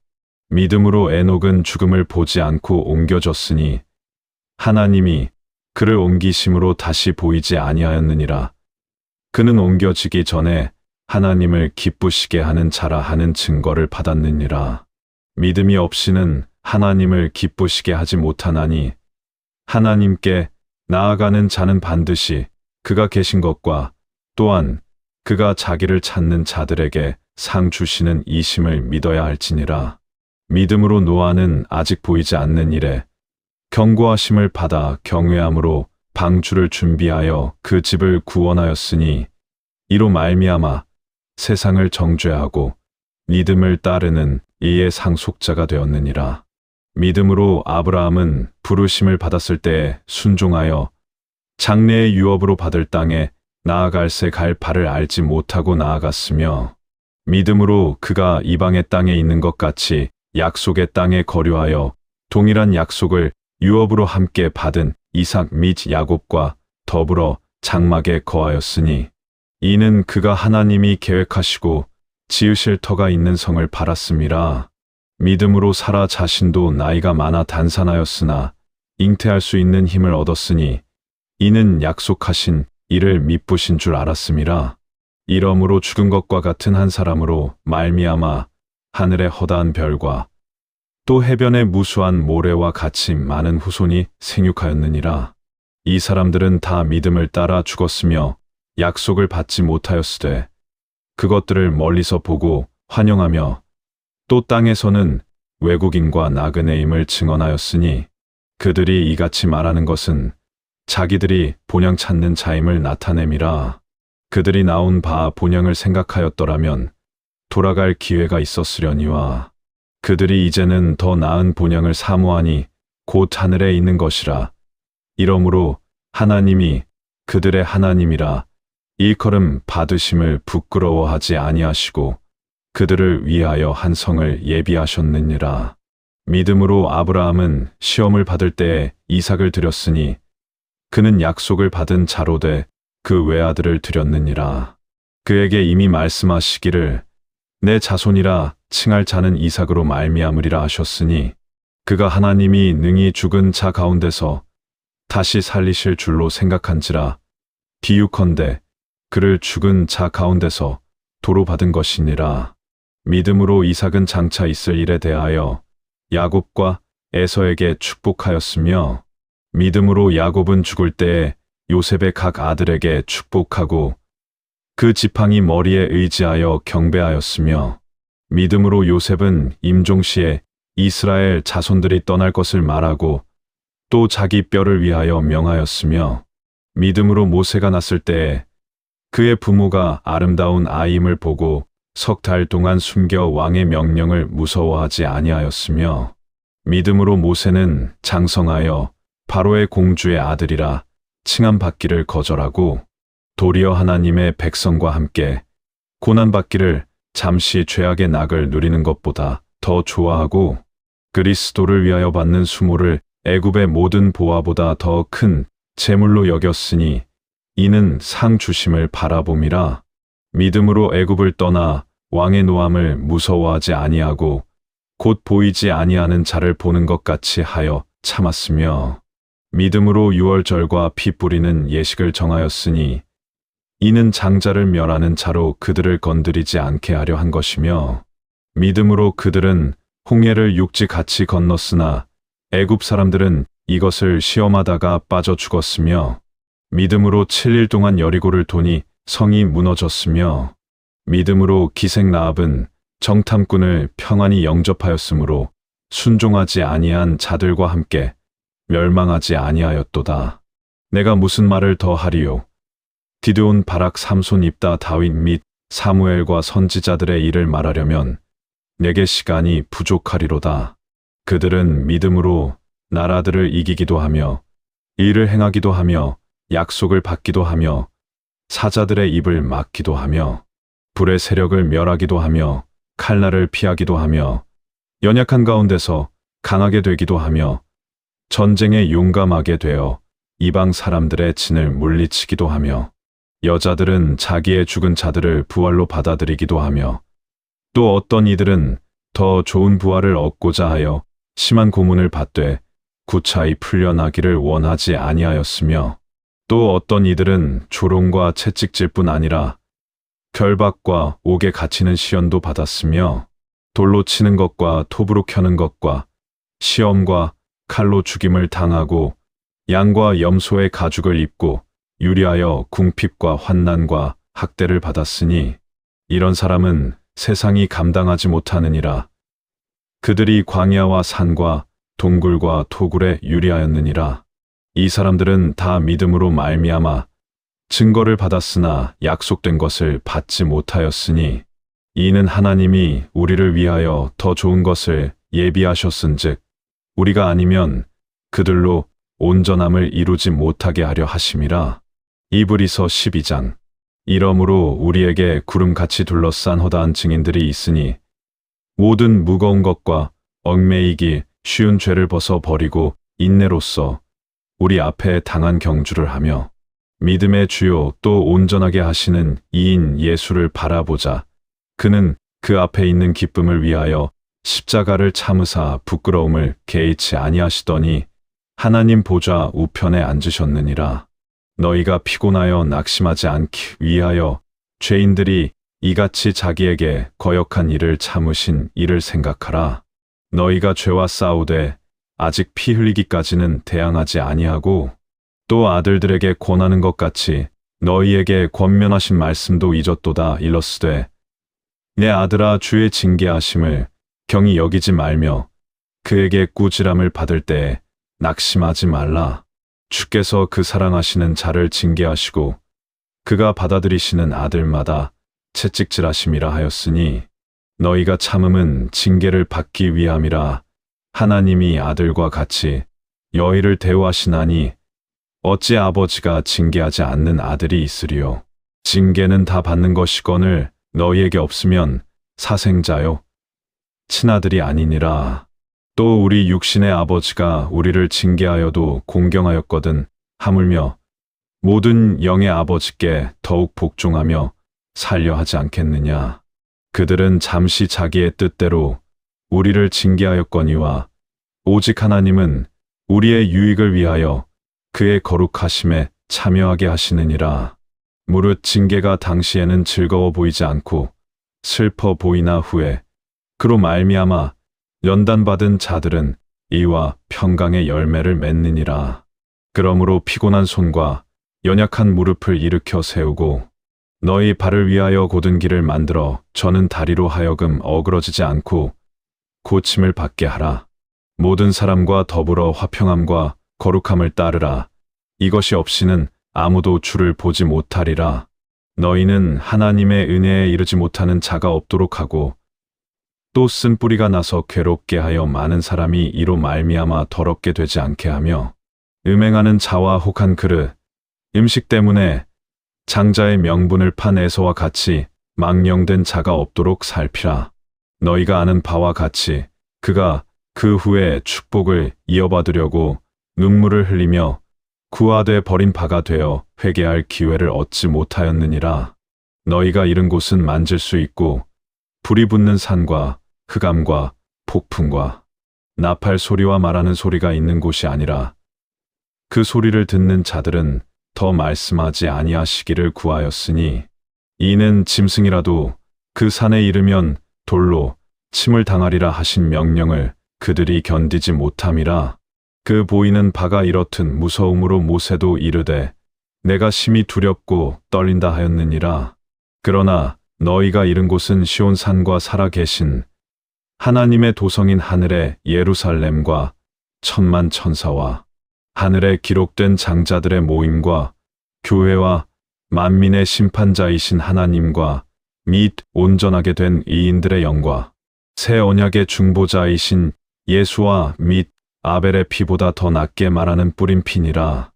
믿음으로 에녹은 죽음을 보지 않고 옮겨졌으니 하나님이 그를 옮기심으로 다시 보이지 아니하였느니라. 그는 옮겨지기 전에 하나님을 기쁘시게 하는 자라 하는 증거를 받았느니라. 믿음이 없이는 하나님을 기쁘시게 하지 못하나니 하나님께 나아가는 자는 반드시 그가 계신 것과 또한 그가 자기를 찾는 자들에게 상 주시는 이심을 믿어야 할지니라. 믿음으로 노아는 아직 보이지 않는 일에 경고하심을 받아 경외함으로 방주를 준비하여 그 집을 구원하였으니 이로 말미암아 세상을 정죄하고 믿음을 따르는 이의 상속자가 되었느니라. 믿음으로 아브라함은 부르심을 받았을 때에 순종하여 장래의 유업으로 받을 땅에 나아갈새 갈 바를 알지 못하고 나아갔으며 믿음으로 그가 이방의 땅에 있는 것 같이 약속의 땅에 거류하여 동일한 약속을 유업으로 함께 받은 이삭 및 야곱과 더불어 장막에 거하였으니 이는 그가 하나님이 계획하시고 지으실 터가 있는 성을 바랐음이라. 믿음으로 사라 자신도 나이가 많아 단산하였으나 잉태할 수 있는 힘을 얻었으니 이는 약속하신 이를 미쁘신 줄 알았음이라. 이러므로 죽은 것과 같은 한 사람으로 말미암아 하늘의 허다한 별과 또 해변의 무수한 모래와 같이 많은 후손이 생육하였느니라. 이 사람들은 다 믿음을 따라 죽었으며 약속을 받지 못하였으되 그것들을 멀리서 보고 환영하며 또 땅에서는 외국인과 나그네임을 증언하였으니 그들이 이같이 말하는 것은 자기들이 본향 찾는 자임을 나타냄이라. 그들이 나온 바 본향을 생각하였더라면 돌아갈 기회가 있었으려니와 그들이 이제는 더 나은 본향을 사모하니 곧 하늘에 있는 것이라. 이러므로 하나님이 그들의 하나님이라 일컬음 받으심을 부끄러워하지 아니하시고 그들을 위하여 한 성을 예비하셨느니라. 믿음으로 아브라함은 시험을 받을 때에 이삭을 드렸으니 그는 약속을 받은 자로되 그 외아들을 드렸느니라. 그에게 이미 말씀하시기를 내 자손이라 칭할 자는 이삭으로 말미암으리라 하셨으니 그가 하나님이 능히 죽은 자 가운데서 다시 살리실 줄로 생각한지라. 비유컨대 그를 죽은 자 가운데서 도로 받은 것이니라. 믿음으로 이삭은 장차 있을 일에 대하여 야곱과 에서에게 축복하였으며 믿음으로 야곱은 죽을 때에 요셉의 각 아들에게 축복하고 그 지팡이 머리에 의지하여 경배하였으며 믿음으로 요셉은 임종시에 이스라엘 자손들이 떠날 것을 말하고 또 자기 뼈를 위하여 명하였으며 믿음으로 모세가 났을 때에 그의 부모가 아름다운 아이임을 보고 석 달 동안 숨겨 왕의 명령을 무서워하지 아니하였으며 믿음으로 모세는 장성하여 바로의 공주의 아들이라 칭함받기를 거절하고 도리어 하나님의 백성과 함께 고난받기를 잠시 죄악의 낙을 누리는 것보다 더 좋아하고 그리스도를 위하여 받는 수모를 애굽의 모든 보화보다 더 큰 재물로 여겼으니 이는 상 주심을 바라봄이라. 믿음으로 애굽을 떠나 왕의 노함을 무서워하지 아니하고 곧 보이지 아니하는 자를 보는 것 같이 하여 참았으며 믿음으로 유월절과 피 뿌리는 예식을 정하였으니 이는 장자를 멸하는 자로 그들을 건드리지 않게 하려 한 것이며 믿음으로 그들은 홍해를 육지같이 건넜으나 애굽 사람들은 이것을 시험하다가 빠져 죽었으며 믿음으로 7일 동안 여리고를 도니 성이 무너졌으며 믿음으로 기생 라합은 정탐꾼을 평안히 영접하였으므로 순종하지 아니한 자들과 함께 멸망하지 아니하였도다. 내가 무슨 말을 더 하리요? 디드온 바락 삼손 입다 다윗 및 사무엘과 선지자들의 일을 말하려면 내게 시간이 부족하리로다. 그들은 믿음으로 나라들을 이기기도 하며 일을 행하기도 하며 약속을 받기도 하며 사자들의 입을 막기도 하며 불의 세력을 멸하기도 하며 칼날을 피하기도 하며 연약한 가운데서 강하게 되기도 하며 전쟁에 용감하게 되어 이방 사람들의 진을 물리치기도 하며 여자들은 자기의 죽은 자들을 부활로 받아들이기도 하며 또 어떤 이들은 더 좋은 부활을 얻고자 하여 심한 고문을 받되 구차히 풀려나기를 원하지 아니하였으며 또 어떤 이들은 조롱과 채찍질 뿐 아니라 결박과 옥에 갇히는 시련도 받았으며 돌로 치는 것과 톱으로 켜는 것과 시험과 칼로 죽임을 당하고 양과 염소의 가죽을 입고 유리하여 궁핍과 환난과 학대를 받았으니 이런 사람은 세상이 감당하지 못하느니라. 그들이 광야와 산과 동굴과 토굴에 유리하였느니라. 이 사람들은 다 믿음으로 말미암아 증거를 받았으나 약속된 것을 받지 못하였으니 이는 하나님이 우리를 위하여 더 좋은 것을 예비하셨은즉 우리가 아니면 그들로 온전함을 이루지 못하게 하려 하심이라. 이브리서 12장. 이러므로 우리에게 구름같이 둘러싼 허다한 증인들이 있으니 모든 무거운 것과 얽매이기 쉬운 죄를 벗어 버리고 인내로써 우리 앞에 당한 경주를 하며 믿음의 주요 또 온전하게 하시는 이인 예수를 바라보자. 그는 그 앞에 있는 기쁨을 위하여 십자가를 참으사 부끄러움을 개의치 아니하시더니 하나님 보좌 우편에 앉으셨느니라. 너희가 피곤하여 낙심하지 않기 위하여 죄인들이 이같이 자기에게 거역한 이를 참으신 이를 생각하라. 너희가 죄와 싸우되 아직 피 흘리기까지는 대항하지 아니하고 또 아들들에게 권하는 것 같이 너희에게 권면하신 말씀도 잊었도다. 일러스되 내 아들아, 주의 징계하심을 경히 여기지 말며 그에게 꾸지람을 받을 때에 낙심하지 말라. 주께서 그 사랑하시는 자를 징계하시고 그가 받아들이시는 아들마다 채찍질하심이라 하였으니 너희가 참음은 징계를 받기 위함이라. 하나님이 아들과 같이 너희를 대우하시나니 어찌 아버지가 징계하지 않는 아들이 있으리요. 징계는 다 받는 것이거늘 너희에게 없으면 사생자요 친아들이 아니니라. 또 우리 육신의 아버지가 우리를 징계하여도 공경하였거든 하물며 모든 영의 아버지께 더욱 복종하며 살려 하지 않겠느냐. 그들은 잠시 자기의 뜻대로 우리를 징계하였거니와 오직 하나님은 우리의 유익을 위하여 그의 거룩하심에 참여하게 하시느니라. 무릇 징계가 당시에는 즐거워 보이지 않고 슬퍼 보이나 후에 그로 말미암아 연단받은 자들은 이와 평강의 열매를 맺느니라. 그러므로 피곤한 손과 연약한 무릎을 일으켜 세우고 너희 발을 위하여 곧은 길을 만들어 저는 다리로 하여금 어그러지지 않고 고침을 받게 하라. 모든 사람과 더불어 화평함과 거룩함을 따르라. 이것이 없이는 아무도 주를 보지 못하리라. 너희는 하나님의 은혜에 이르지 못하는 자가 없도록 하고 또 쓴 뿌리가 나서 괴롭게 하여 많은 사람이 이로 말미암아 더럽게 되지 않게 하며 음행하는 자와 혹한 그릇, 음식 때문에 장자의 명분을 판 에서와 같이 망령된 자가 없도록 살피라. 너희가 아는 바와 같이 그가 그 후에 축복을 이어받으려고 눈물을 흘리며 구하되 버린 바가 되어 회개할 기회를 얻지 못하였느니라. 너희가 이른 곳은 만질 수 있고 불이 붙는 산과 흑암과 폭풍과 나팔 소리와 말하는 소리가 있는 곳이 아니라 그 소리를 듣는 자들은 더 말씀하지 아니하시기를 구하였으니 이는 짐승이라도 그 산에 이르면 돌로 침을 당하리라 하신 명령을 그들이 견디지 못함이라. 그 보이는 바가 이렇듯 무서움으로 모세도 이르되 내가 심히 두렵고 떨린다 하였느니라. 그러나 너희가 이른 곳은 시온산과 살아계신 하나님의 도성인 하늘의 예루살렘과 천만 천사와 하늘에 기록된 장자들의 모임과 교회와 만민의 심판자이신 하나님과 및 온전하게 된 이인들의 영과 새 언약의 중보자이신 예수와 및 아벨의 피보다 더 낫게 말하는 뿌린 피니라.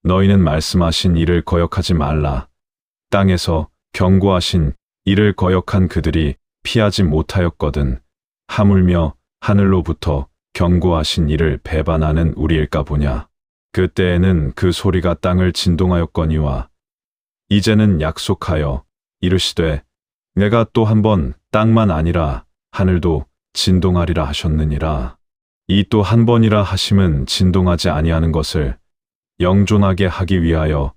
너희는 말씀하신 이를 거역하지 말라. 땅에서 경고하신 이를 거역한 그들이 피하지 못하였거든. 하물며 하늘로부터 경고하신 이를 배반하는 우리일까 보냐. 그때에는 그 소리가 땅을 진동하였거니와 이제는 약속하여 이르시되 내가 또 한 번 땅만 아니라 하늘도 진동하리라 하셨느니라. 이 또 한 번이라 하심은 진동하지 아니하는 것을 영존하게 하기 위하여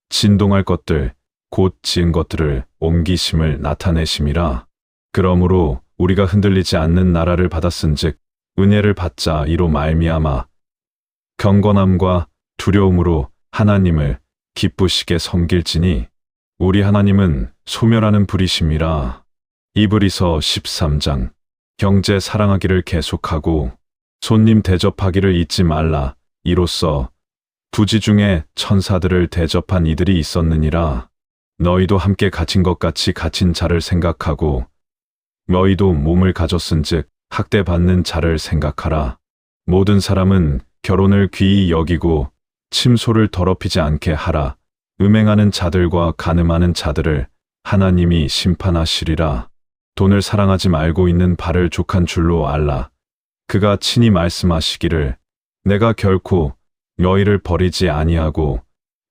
진동할 것들 곧 지은 것들을 옮기심을 나타내심이라. 그러므로 우리가 흔들리지 않는 나라를 받았은즉 은혜를 받자. 이로 말미암아 경건함과 두려움으로 하나님을 기쁘시게 섬길지니 우리 하나님은 소멸하는 불이심이라. 이브리서 13장. 형제 사랑하기를 계속하고 손님 대접하기를 잊지 말라. 이로써 부지 중에 천사들을 대접한 이들이 있었느니라. 너희도 함께 갇힌 것 같이 갇힌 자를 생각하고 너희도 몸을 가졌은즉 학대받는 자를 생각하라. 모든 사람은 결혼을 귀히 여기고 침소를 더럽히지 않게 하라. 음행하는 자들과 간음하는 자들을 하나님이 심판하시리라. 돈을 사랑하지 말고 있는 바를 족한 줄로 알라. 그가 친히 말씀하시기를 내가 결코 너희를 버리지 아니하고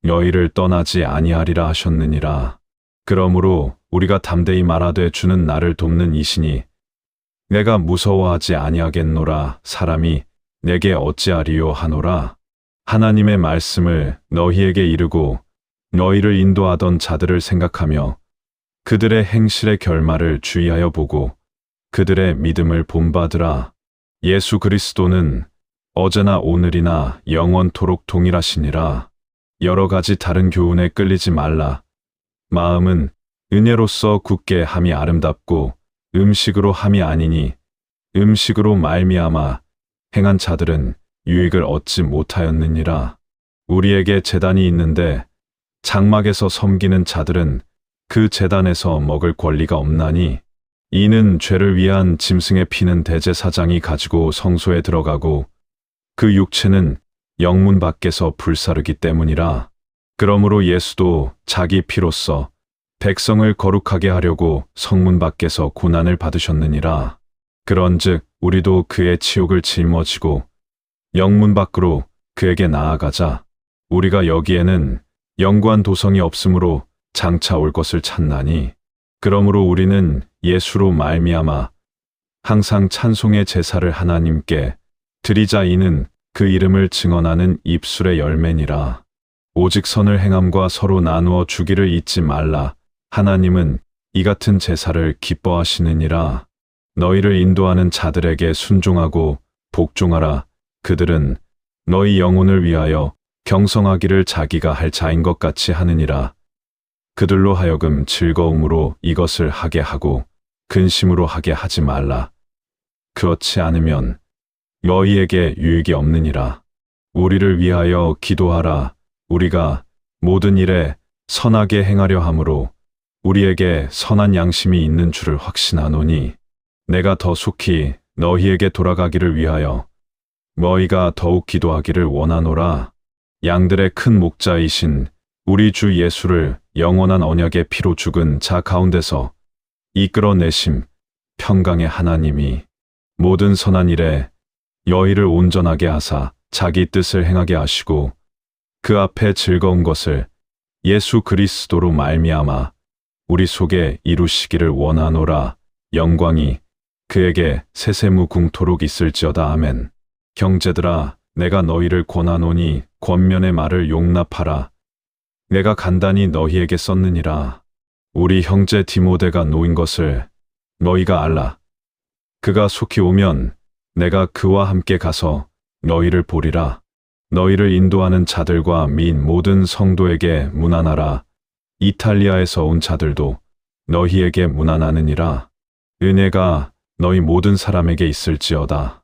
너희를 떠나지 아니하리라 하셨느니라. 그러므로 우리가 담대히 말하되 주는 나를 돕는 이시니 내가 무서워하지 아니하겠노라. 사람이 내게 어찌하리요 하노라. 하나님의 말씀을 너희에게 이르고 너희를 인도하던 자들을 생각하며 그들의 행실의 결말을 주의하여 보고 그들의 믿음을 본받으라. 예수 그리스도는 어제나 오늘이나 영원토록 동일하시니라. 여러 가지 다른 교훈에 끌리지 말라. 마음은 은혜로서 굳게 함이 아름답고 음식으로 함이 아니니 음식으로 말미암아 행한 자들은 유익을 얻지 못하였느니라. 우리에게 제단이 있는데 장막에서 섬기는 자들은 그 제단에서 먹을 권리가 없나니 이는 죄를 위한 짐승의 피는 대제사장이 가지고 성소에 들어가고 그 육체는 영문 밖에서 불사르기 때문이라. 그러므로 예수도 자기 피로써 백성을 거룩하게 하려고 성문 밖에서 고난을 받으셨느니라. 그런즉 우리도 그의 치욕을 짊어지고 영문 밖으로 그에게 나아가자. 우리가 여기에는 영구한 도성이 없으므로 장차 올 것을 찾나니 그러므로 우리는 예수로 말미암아 항상 찬송의 제사를 하나님께 드리자. 이는 그 이름을 증언하는 입술의 열매니라. 오직 선을 행함과 서로 나누어 주기를 잊지 말라. 하나님은 이 같은 제사를 기뻐하시느니라. 너희를 인도하는 자들에게 순종하고 복종하라. 그들은 너희 영혼을 위하여 경성하기를 자기가 할 자인 것 같이 하느니라. 그들로 하여금 즐거움으로 이것을 하게 하고 근심으로 하게 하지 말라. 그렇지 않으면 너희에게 유익이 없느니라. 우리를 위하여 기도하라. 우리가 모든 일에 선하게 행하려 함으로 우리에게 선한 양심이 있는 줄을 확신하노니 내가 더 속히 너희에게 돌아가기를 위하여 너희가 더욱 기도하기를 원하노라. 양들의 큰 목자이신 우리 주 예수를 영원한 언약의 피로 죽은 자 가운데서 이끌어내심 평강의 하나님이 모든 선한 일에 너희를 온전하게 하사 자기 뜻을 행하게 하시고 그 앞에 즐거운 것을 예수 그리스도로 말미암아 우리 속에 이루시기를 원하노라. 영광이 그에게 세세무궁토록 있을지어다. 아멘. 형제들아, 내가 너희를 권하노니 권면의 말을 용납하라. 내가 간단히 너희에게 썼느니라. 우리 형제 디모데가 놓인 것을 너희가 알라. 그가 속히 오면 내가 그와 함께 가서 너희를 보리라. 너희를 인도하는 자들과 및 모든 성도에게 문안하라. 이탈리아에서 온 자들도 너희에게 문안하느니라. 은혜가 너희 모든 사람에게 있을지어다.